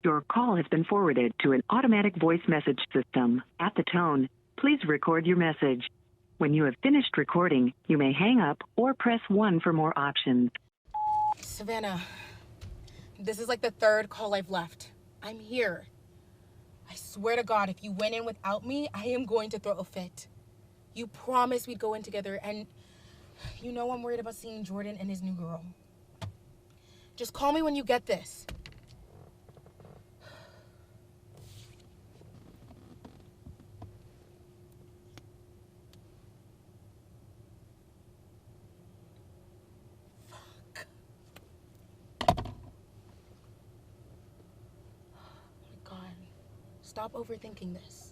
Your call has been forwarded to an automatic voice message system. At the tone, please record your message. When you have finished recording, you may hang up or press 1 for more options. Savannah, this is like the third call I've left. I'm here. I swear to God, if you went in without me, I am going to throw a fit. You promised we'd go in together, and you know I'm worried about seeing Jordan and his new girl. Just call me when you get this. Stop overthinking this.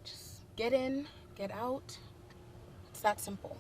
Just get in, get out. It's that simple.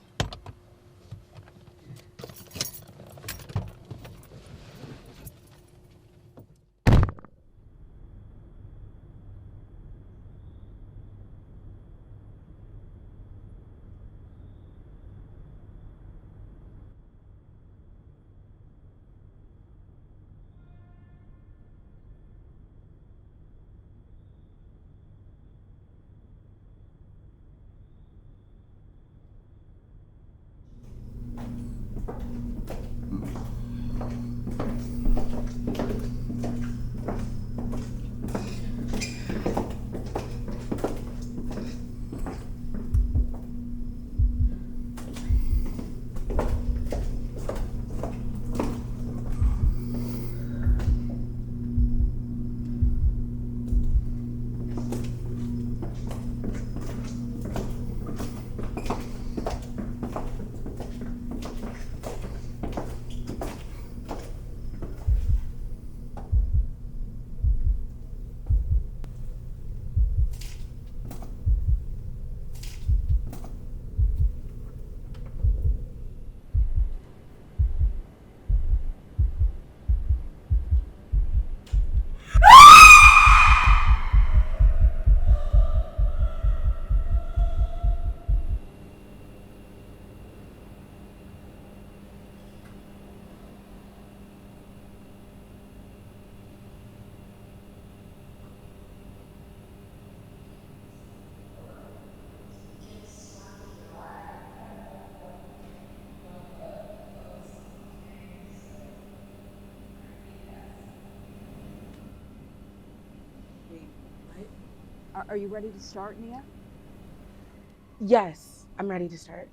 Are you ready to start, Nia? Yes, I'm ready to start.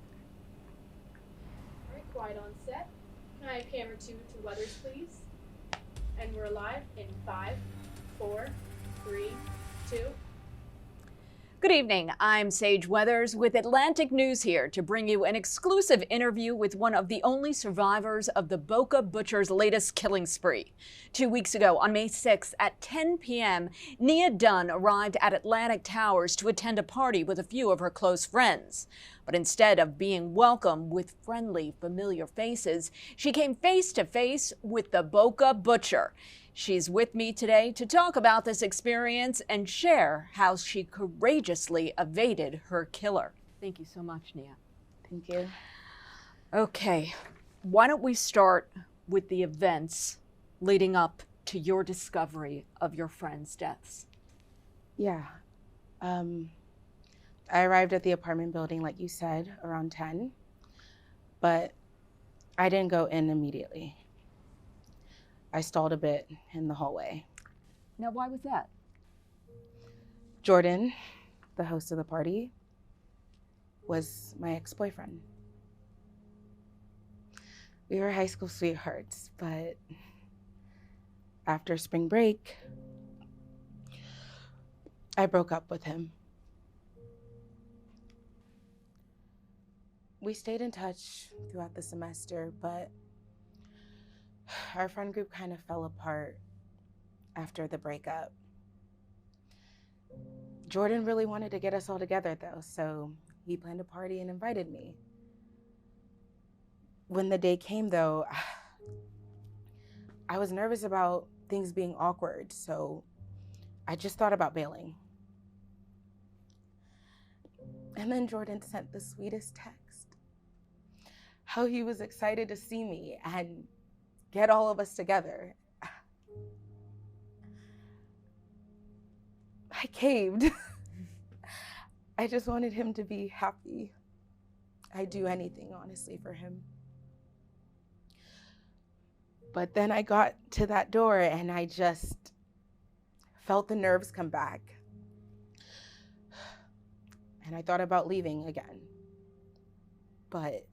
All right, quiet on set. Can I have camera 2 to Weathers, please? And we're live in 5, 4, 3, 2. Good evening. I'm Sage Weathers with Atlantic News here to bring you an exclusive interview with one of the only survivors of the Boca Butcher's latest killing spree. 2 weeks ago, on May 6th at 10 p.m., Nia Dunne arrived at Atlantic Towers to attend a party with a few of her close friends. But instead of being welcomed with friendly, familiar faces, she came face to face with the Boca Butcher. She's with me today to talk about this experience and share how she courageously evaded her killer. Thank you so much, Nia. Thank you. Okay, why don't we start with the events leading up to your discovery of your friends' deaths? Yeah. I arrived at the apartment building, like you said, around 10, but I didn't go in immediately. I stalled a bit in the hallway. Now, why was that? Jordan, the host of the party, was my ex-boyfriend. We were high school sweethearts, but after spring break, I broke up with him. We stayed in touch throughout the semester, but our friend group kind of fell apart after the breakup. Jordan really wanted to get us all together though, so he planned a party and invited me. When the day came though, I was nervous about things being awkward, so I just thought about bailing. And then Jordan sent the sweetest text, how he was excited to see me and get all of us together. I caved. I just wanted him to be happy. I'd do anything, honestly, for him. But then I got to that door and I just felt the nerves come back. And I thought about leaving again. But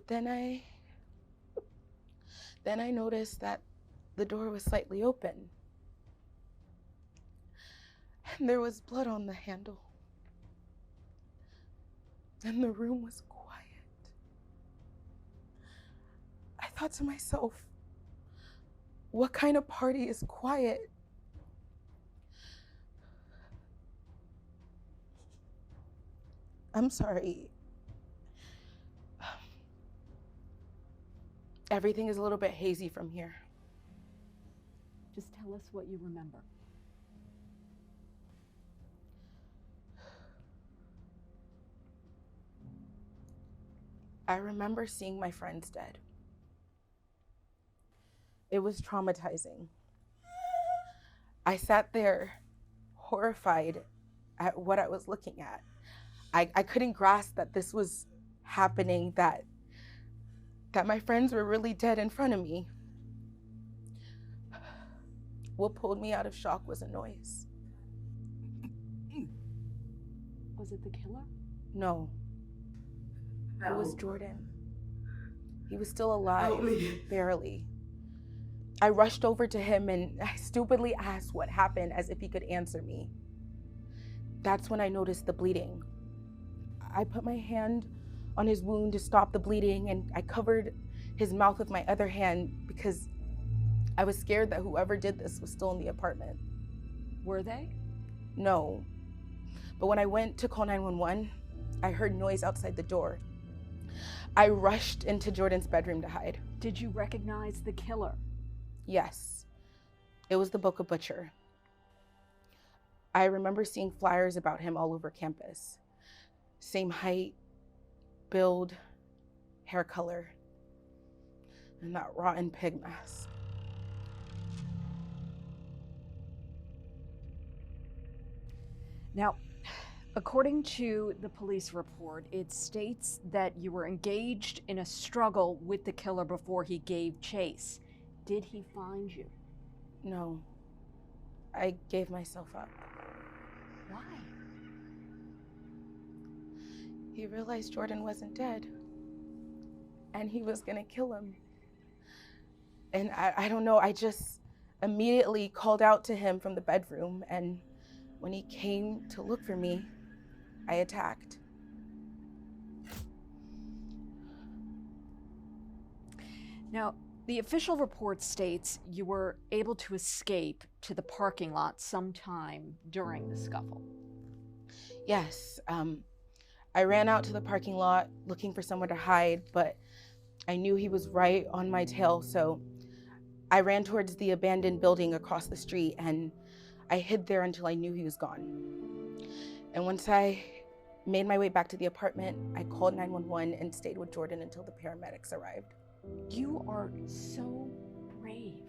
then I noticed that the door was slightly open. And there was blood on the handle. And the room was quiet. I thought to myself, what kind of party is quiet? I'm sorry. Everything is a little bit hazy from here. Just tell us what you remember. I remember seeing my friends dead. It was traumatizing. I sat there horrified at what I was looking at. I couldn't grasp that this was happening, that my friends were really dead in front of me. What pulled me out of shock was a noise. Was it the killer? No. It was Jordan. He was still alive, barely. I rushed over to him and I stupidly asked what happened, as if he could answer me. That's when I noticed the bleeding. I put my hand on his wound to stop the bleeding, and I covered his mouth with my other hand because I was scared that whoever did this was still in the apartment. Were they? No. But when I went to call 911, I heard noise outside the door. I rushed into Jordan's bedroom to hide. Did you recognize the killer? Yes. It was the Boca Butcher. I remember seeing flyers about him all over campus. Same height, build, hair color, and that rotten pig mask. Now, according to the police report, it states that you were engaged in a struggle with the killer before he gave chase. Did he find you? No. I gave myself up. Why? He realized Jordan wasn't dead, and he was gonna kill him. And I don't know, I just immediately called out to him from the bedroom, and when he came to look for me, I attacked. Now, the official report states you were able to escape to the parking lot sometime during the scuffle. Yes, I ran out to the parking lot looking for somewhere to hide, but I knew he was right on my tail, so I ran towards the abandoned building across the street, and I hid there until I knew he was gone. And once I made my way back to the apartment, I called 911 and stayed with Jordan until the paramedics arrived. You are so brave.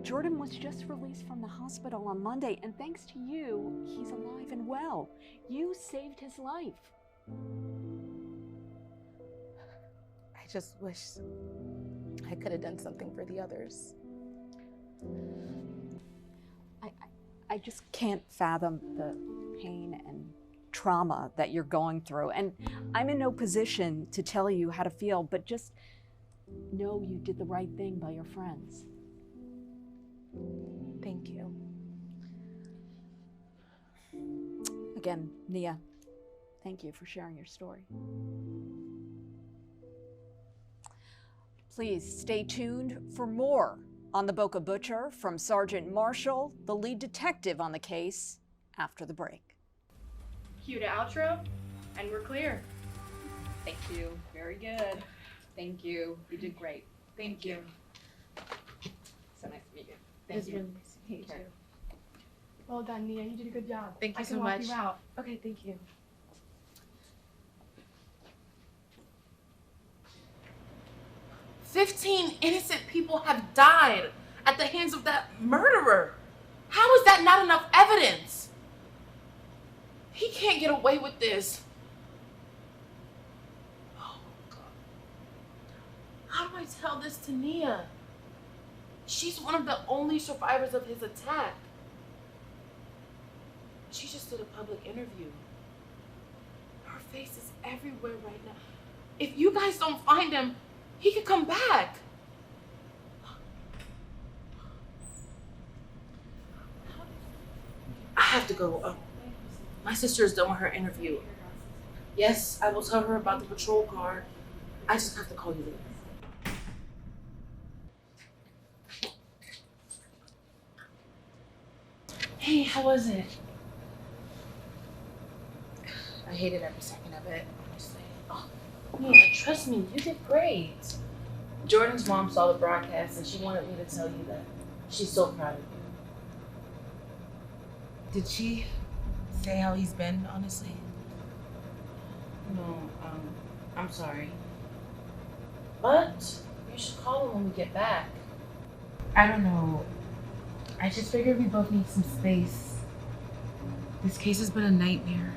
Jordan was just released from the hospital on Monday, and thanks to you, he's alive and well. You saved his life. I just wish I could have done something for the others. I just can't fathom the pain and trauma that you're going through. And I'm in no position to tell you how to feel, but just know you did the right thing by your friends. Thank you. Again, Nia, thank you for sharing your story. Please stay tuned for more on the Boca Butcher from Sergeant Marshall, the lead detective on the case, after the break. Cue to outro, and we're clear. Thank you. Very good. Thank you. You did great. Thank you. So nice to meet you. Thank you. Really nice to meet you too. Well done, Nia. You did a good job. Thank you so I much. can walk you out. Okay, thank you. 15 innocent people have died at the hands of that murderer. How is that not enough evidence? He can't get away with this. Oh, God. How do I tell this to Nia? She's one of the only survivors of his attack. She just did a public interview. Her face is everywhere right now. If you guys don't find him, he could come back. I have to go. My sister's done with her interview. Yes, I will tell her about the patrol car. I just have to call you later. Hey, how was it? I hated every second of it, honestly. Oh, yeah, trust me, you did great. Jordan's mom saw the broadcast and she wanted me to tell you that she's so proud of you. Did she say how he's been, honestly? No, I'm sorry. But you should call him when we get back. I don't know. I just figured we both need some space. This case has been a nightmare.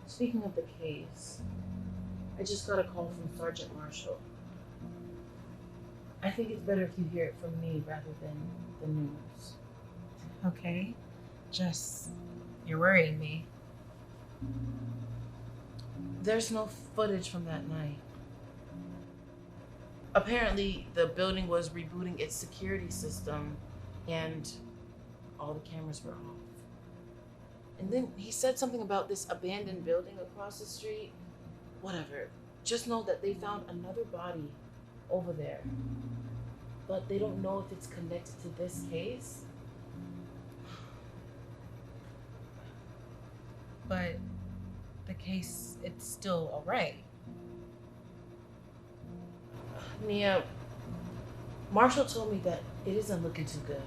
Speaking of the case, I just got a call from Sergeant Marshall. I think it's better if you hear it from me rather than the news. Okay, Jess, you're worrying me. There's no footage from that night. Apparently, the building was rebooting its security system and all the cameras were off. And then he said something about this abandoned building across the street. Whatever. Just know that they found another body over there. But they don't know if it's connected to this case. But the case, it's still all right. Nia, Marshall told me that it isn't looking too good.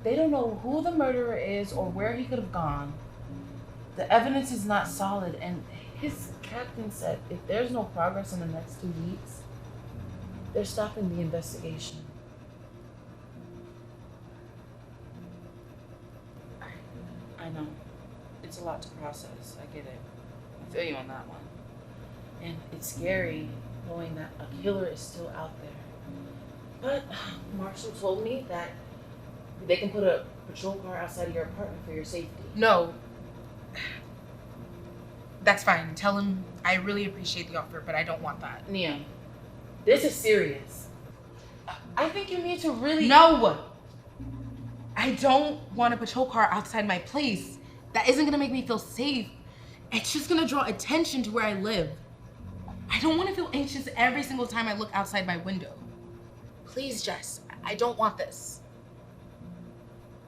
They don't know who the murderer is or where he could have gone. The evidence is not solid, and his captain said if there's no progress in the next 2 weeks, they're stopping the investigation. I know. It's a lot to process. I get it. I feel you on that one. And it's scary knowing that a killer is still out there. But Marshall told me that they can put a patrol car outside of your apartment for your safety. No. That's fine. Tell him I really appreciate the offer, but I don't want that. Nia, this is serious. I think you need to really... No! I don't want a patrol car outside my place. That isn't gonna make me feel safe. It's just gonna draw attention to where I live. I don't want to feel anxious every single time I look outside my window. Please, Jess, I don't want this.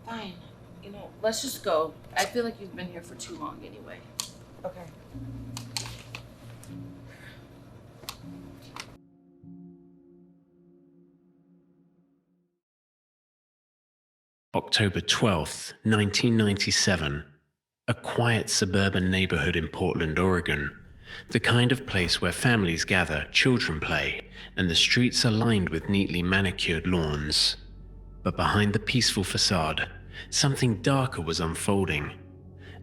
Fine. You know, let's just go. I feel like you've been here for too long anyway. Okay. October 12th, 1997. A quiet suburban neighborhood in Portland, Oregon. The kind of place where families gather, children play, and the streets are lined with neatly manicured lawns. But behind the peaceful facade, something darker was unfolding.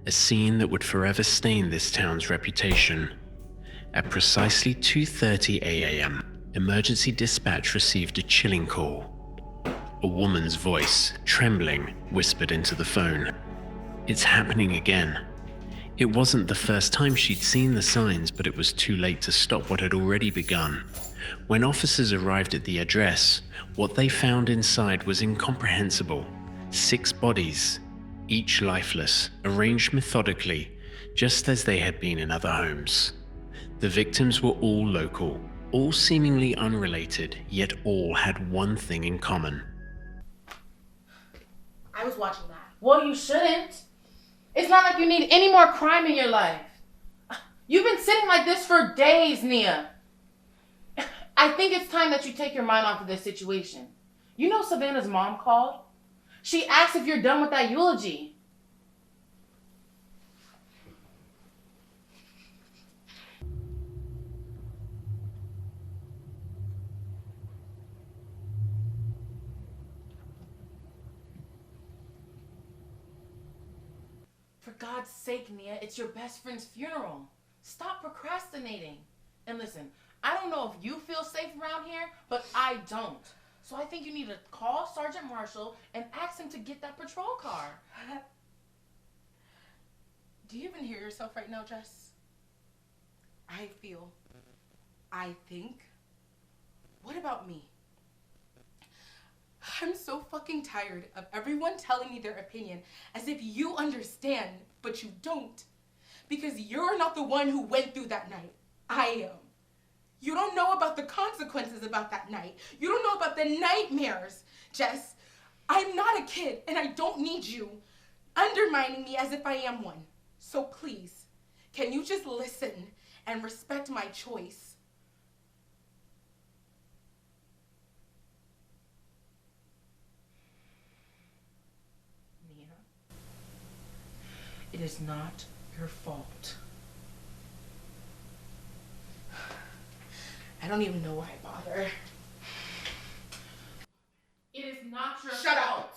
A scene that would forever stain this town's reputation. At precisely 2:30 a.m., emergency dispatch received a chilling call. A woman's voice, trembling, whispered into the phone. "It's happening again." It wasn't the first time she'd seen the signs, but it was too late to stop what had already begun. When officers arrived at the address, what they found inside was incomprehensible. 6 bodies, each lifeless, arranged methodically, just as they had been in other homes. The victims were all local, all seemingly unrelated, yet all had one thing in common. I was watching that. Well, you shouldn't. It's not like you need any more crime in your life. You've been sitting like this for days, Nia. I think it's time that you take your mind off of this situation. You know Savannah's mom called? She asked if you're done with that eulogy. For God's sake, Nia, it's your best friend's funeral. Stop procrastinating. And listen, I don't know if you feel safe around here, but I don't. So I think you need to call Sergeant Marshall and ask him to get that patrol car. Do you even hear yourself right now, Jess? I think. What about me? I'm so fucking tired of everyone telling me their opinion as if you understand, but you don't. Because you're not the one who went through that night. I am. You don't know about the consequences about that night. You don't know about the nightmares. Jess, I'm not a kid and I don't need you undermining me as if I am one. So please, can you just listen and respect my choice? Nia, it is not your fault. I don't even know why I bother. It is not your fault. Shut up!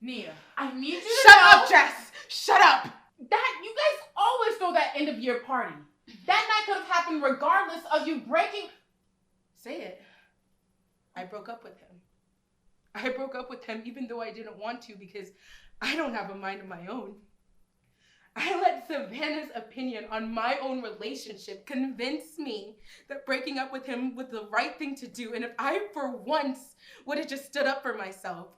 Nia, I need you to Shut up, Jess! Shut up! That, you guys always throw that end of year party. That night could have happened regardless of you breaking... Say it. I broke up with him. I broke up with him even though I didn't want to because I don't have a mind of my own. I let Savannah's opinion on my own relationship convince me that breaking up with him was the right thing to do, and if I, for once, would have just stood up for myself,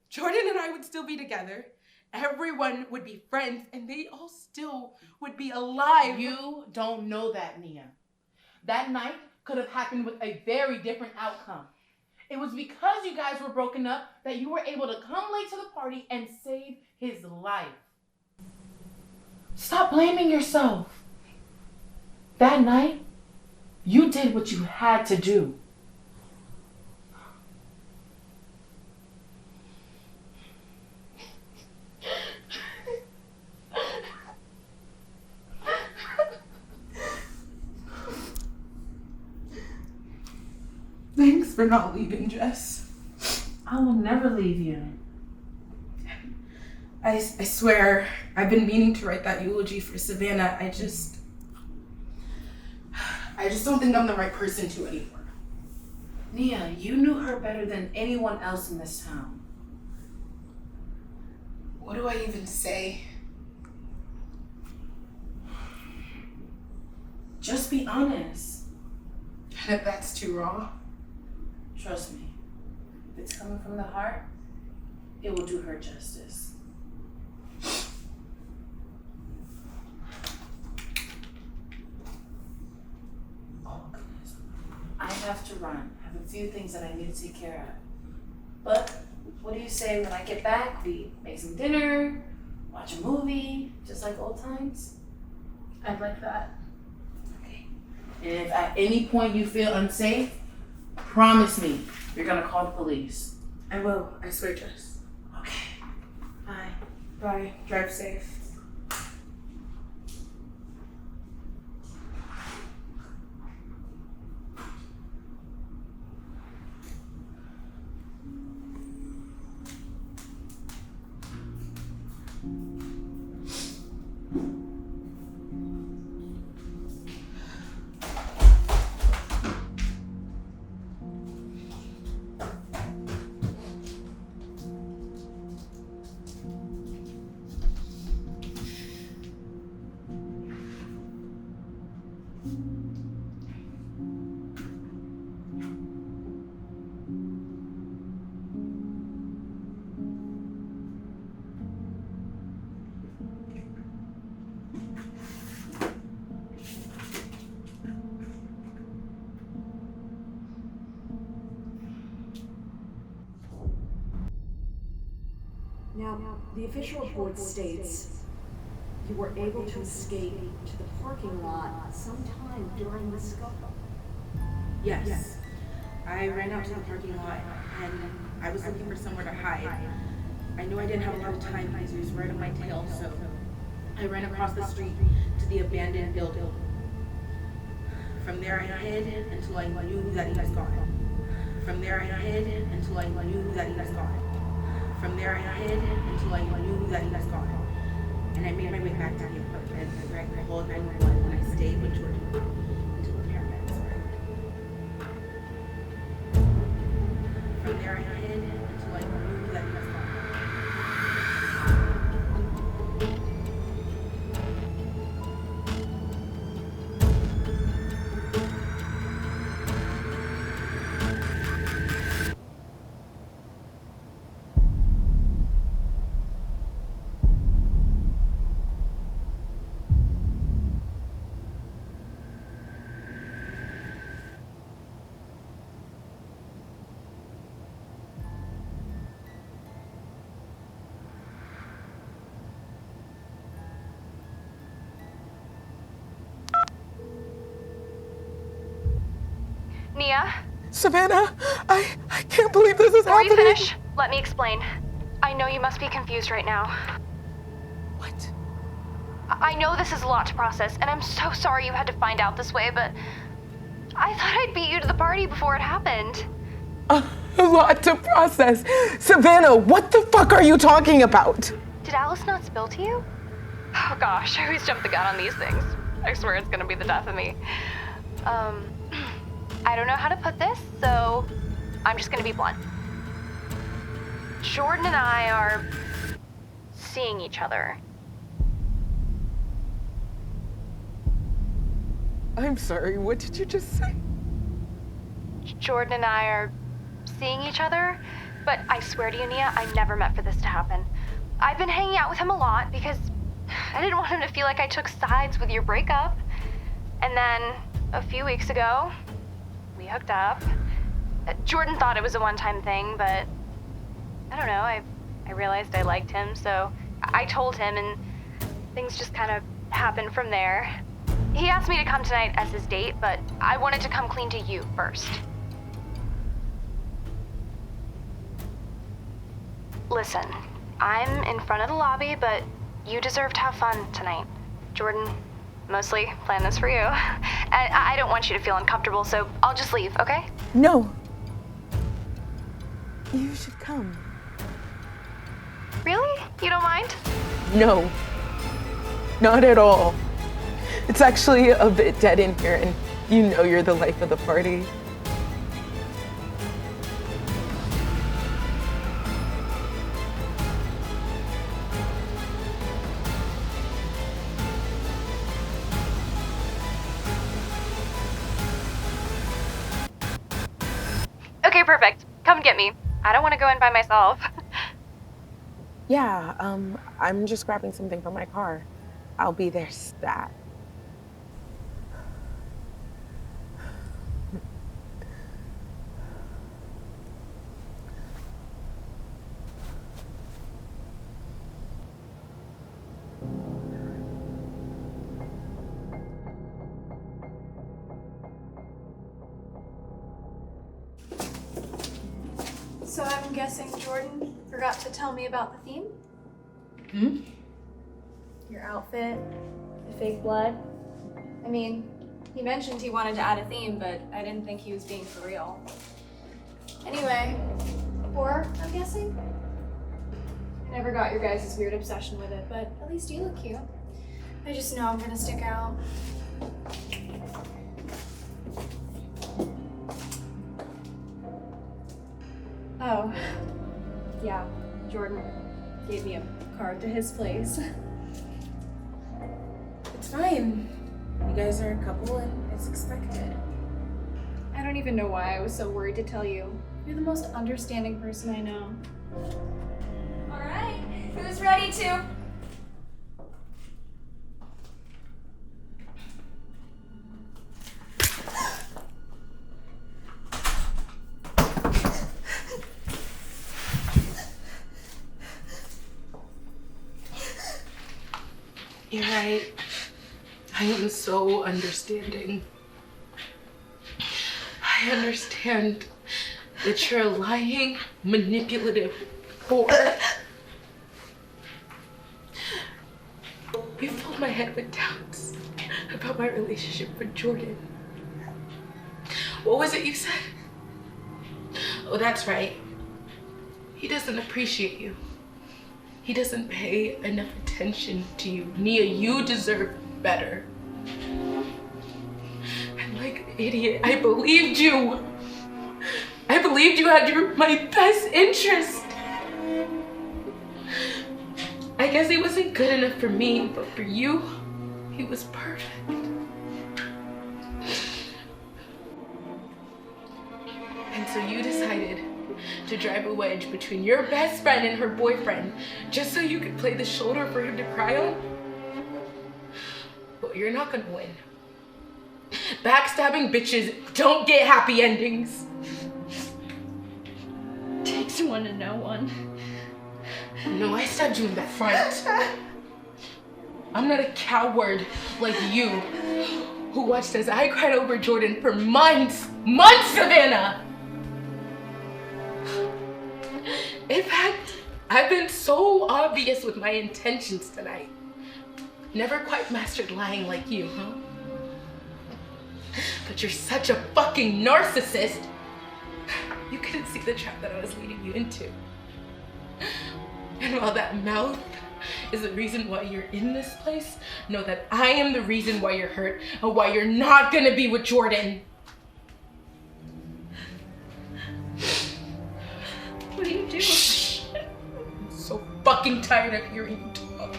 Jordan and I would still be together, everyone would be friends, and they all still would be alive. You don't know that, Nia. That night could have happened with a very different outcome. It was because you guys were broken up that you were able to come late to the party and save his life. Stop blaming yourself. That night, you did what you had to do. Thanks for not leaving, Jess. I will never leave you. I swear, I've been meaning to write that eulogy for Savannah. I just don't think I'm the right person to anymore. Nia, you knew her better than anyone else in this town. What do I even say? Just be honest. And if that's too raw, trust me, if it's coming from the heart, it will do her justice. Oh, goodness. I have to run. I have a few things that I need to take care of. But what do you say when I get back, we make some dinner, watch a movie, just like old times? I'd like that. Okay. And if at any point you feel unsafe, promise me you're gonna call the police. I will. I swear, Jess. Okay. Bye. Bye. Drive safe. Now, the official report states you were able to escape to the parking lot sometime during the scuffle. Yes. I ran out to the parking lot and I was looking for somewhere to hide. I knew I didn't have a lot of time because he was right on my tail, so I ran across the street to the abandoned building. From there I hid until I knew that he was gone. From there I hid until I knew that he was gone. From there I hid until I knew that he was gone. and I made my way back to the apartment where I called 911 when I stayed with Jordan until the paramedics arrived. From there I hid until I knew that he was gone. Nia? Savannah, I can't believe this is happening. Before you finish, let me explain. I know you must be confused right now. What? I know this is a lot to process, and I'm so sorry you had to find out this way, but I thought I'd beat you to the party before it happened. A lot to process. Savannah, what the fuck are you talking about? Did Alice not spill to you? Oh gosh, I always jump the gun on these things. I swear it's gonna be the death of me. I don't know how to put this, so I'm just gonna be blunt. Jordan and I are seeing each other. I'm sorry, what did you just say? Jordan and I are seeing each other, but I swear to you, Nia, I never meant for this to happen. I've been hanging out with him a lot because I didn't want him to feel like I took sides with your breakup. And then a few weeks ago, we hooked up. Jordan thought it was a one-time thing, but I don't know, I realized I liked him, so I told him, and things just kind of happened from there. He asked me to come tonight as his date, but I wanted to come clean to you first. Listen, I'm in front of the lobby, but you deserve to have fun tonight. Jordan mostly planned this for you. And I don't want you to feel uncomfortable, so I'll just leave, okay? No. You should come. Really? You don't mind? No. Not at all. It's actually a bit dead in here, and you know you're the life of the party. Okay, perfect. Come get me. I don't want to go in by myself. Yeah, I'm just grabbing something from my car. I'll be there stat. So I'm guessing Jordan forgot to tell me about the theme? Hmm? Your outfit, the fake blood. I mean, he mentioned he wanted to add a theme, but I didn't think he was being for real. Anyway, horror, I'm guessing? I never got your guys' weird obsession with it, but at least you look cute. I just know I'm gonna stick out. Oh, yeah, Jordan gave me a card to his place. It's fine. You guys are a couple and it's expected. I don't even know why I was so worried to tell you. You're the most understanding person I know. All right, who's ready to? You're right. I am so understanding. I understand that you're a lying, manipulative whore. You filled my head with doubts about my relationship with Jordan. What was it you said? Oh, that's right. He doesn't appreciate you. He doesn't pay enough attention to you. Nia, you deserve better. And like an idiot, I believed you. I believed you had my best interest. I guess he wasn't good enough for me, but for you, he was perfect. And so you decided to drive a wedge between your best friend and her boyfriend just so you could play the shoulder for him to cry on? Well, you're not gonna win. Backstabbing bitches don't get happy endings. Takes one to know one. No, I stabbed you in the front. I'm not a coward like you, who watched as I cried over Jordan for months, Savannah! In fact, I've been so obvious with my intentions tonight. Never quite mastered lying like you, huh? But you're such a fucking narcissist. You couldn't see the trap that I was leading you into. And while that mouth is the reason why you're in this place, know that I am the reason why you're hurt and why you're not gonna be with Jordan. What do you do? Shh. I'm so fucking tired of hearing you talk.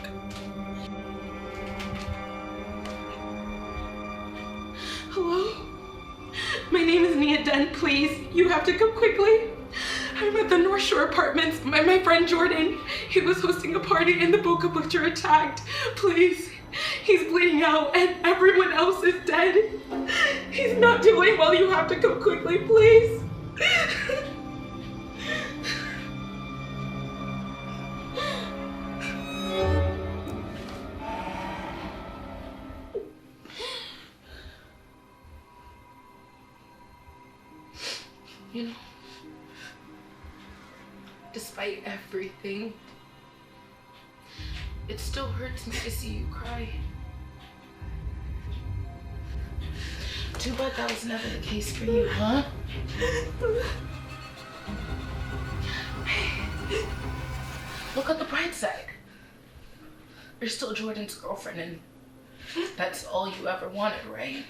Hello? My name is Nia Dunne, please. You have to come quickly. I'm at the North Shore Apartments. My friend Jordan, he was hosting a party and the Boca Butcher attacked. Please, he's bleeding out and everyone else is dead. He's not doing well. You have to come quickly, please. You know, despite everything, it still hurts me to see you cry. Too bad that was never the case for you, huh? Hey, look at the bright side. You're still Jordan's girlfriend, and that's all you ever wanted, right?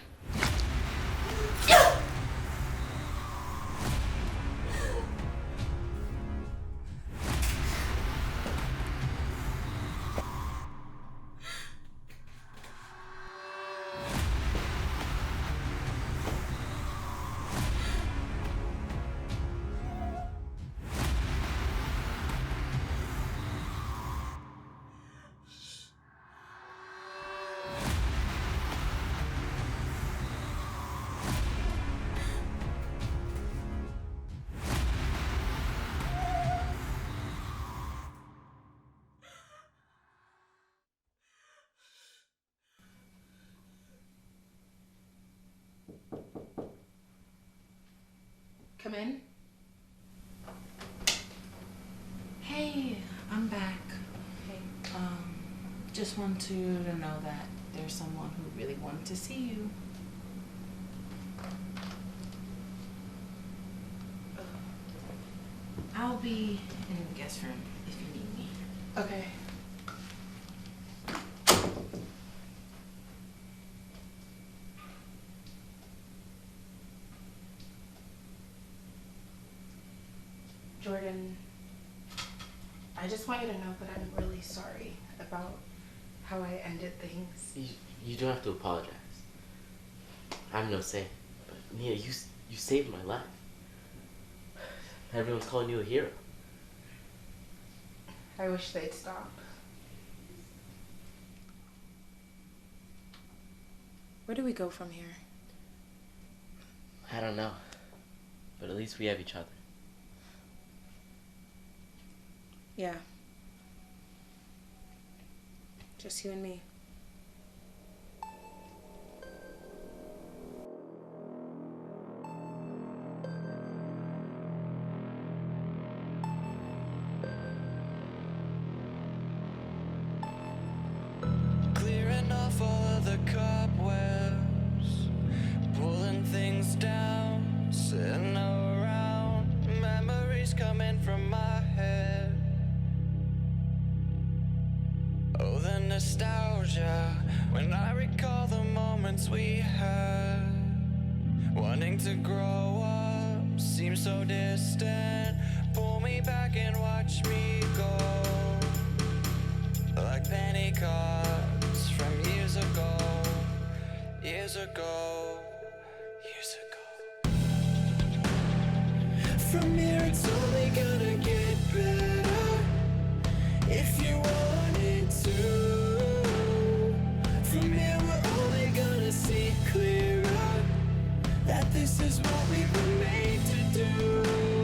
Come in. Hey, I'm back. Hey. Just want you to know that there's someone who really wanted to see you. I'll be in the guest room if you need me. Okay. Jordan, I just want you to know that I'm really sorry about how I ended things. You don't have to apologize. I'm no saint, but Nia, you saved my life. Everyone's calling you a hero. I wish they'd stop. Where do we go from here? I don't know, but at least we have each other. Yeah. Just you and me. Clearing off all of the cobwebs, pulling things down, sitting around, memories coming from my head. nostalgia when I recall the moments we had. Wanting to grow up seems so distant. Pull me back and watch me go, like penny cards from years ago, years ago, years ago. From here it's only gonna get better if you want it to. From here we're only gonna see clearer that this is what we were made to do.